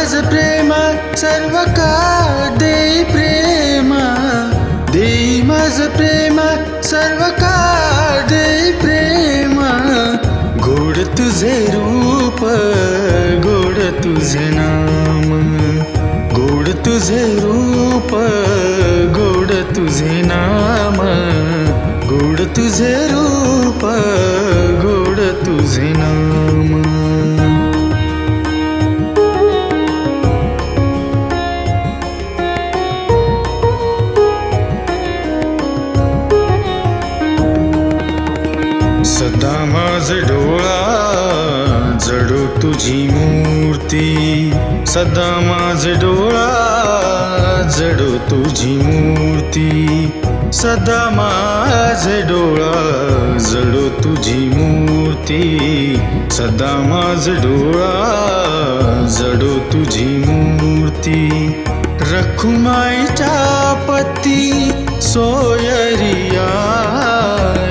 माझ प्रेम सर्व काळ देई प्रेम, देई माझ प्रेम सर्व काळ देई प्रेम. गोड तुझे रूप, गोड तुझे नाम, गोड तुझे रूप, गोड तुझे नाम, गोड तुझे रूप, गोड तुझे नाम. सदा माझ डोळा जडो तुझी मूर्ती, सदा माझ डोळा जडो तुझी मूर्ती, सदा माझ डोळा जडो तुझी मूर्ती, सदा माझ डोळा जडो तुझी मूर्ती. रखुमाईच्या पती सोयरिया,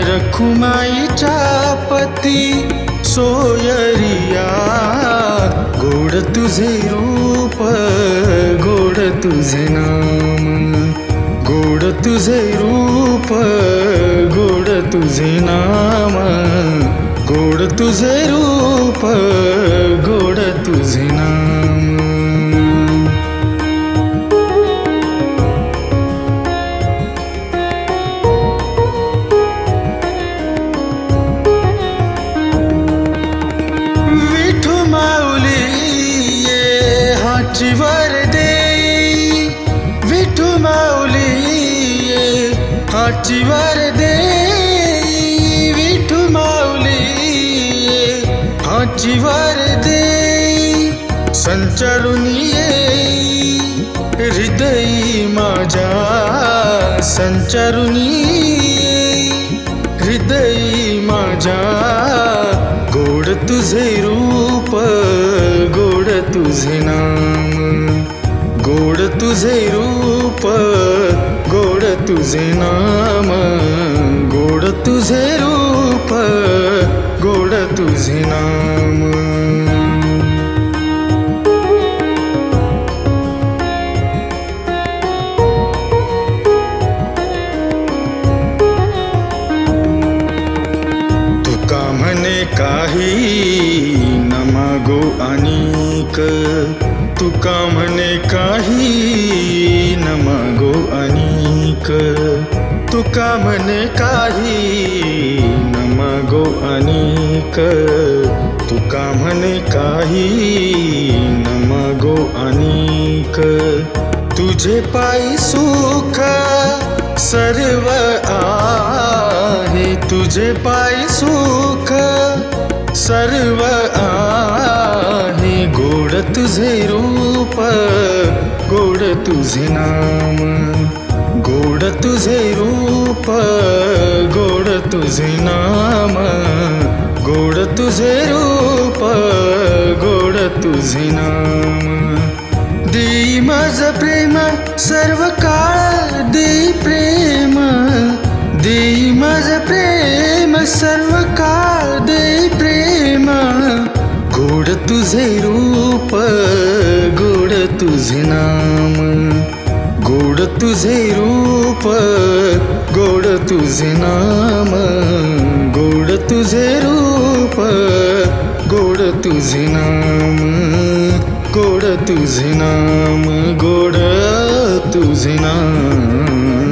रखुमाईच्या पती सोयरिया. गोड तुझे रूप, गोड तुझे नाम, गोड तुझे रूप, गोड तुझे नाम, गोड तुझे रूप, गोड तुझे नाम. वर देई विठू माऊली ये हाची वर देई, विठू माऊली ये हाची वर देई. संचारून येई हृदयी माझ्या, संचारून येई हृदयी माझ्या. गोड तुझे रूप, गोड तुझे नाम, गोड तुझे रूप, गोड तुझे नाम, गोड तुझे रूप, गोड तुझे नाम. तुका म्हणे काही न मागो अनेक, तुका म्हणे काही न मागो अनेक, तुका म्हणे काही न मागो अनेक, तुका म्हणे काही न मागो अनेक. तुझे पायी सुख सर्व आहे, तुझे पायी सुख सर्व आहे. गोड तुझे रूप, गोड तुझे नाम, गोड तुझे रूप, गोड तुझे नाम, गोड तुझे रूप, गोड तुझे नाम. देई माझ प्रेम सर्व काळ देई प्रेम, देई माझ प्रेम सर्व काळ देई प्रेम. गोड तुझे रूप, गोड तुझे नाम, गोड तुझे रूप, गोड तुझे नाम, गोड तुझे रूप, गोड तुझे नाम, गोड तुझे नाम, गोड तुझे नाम.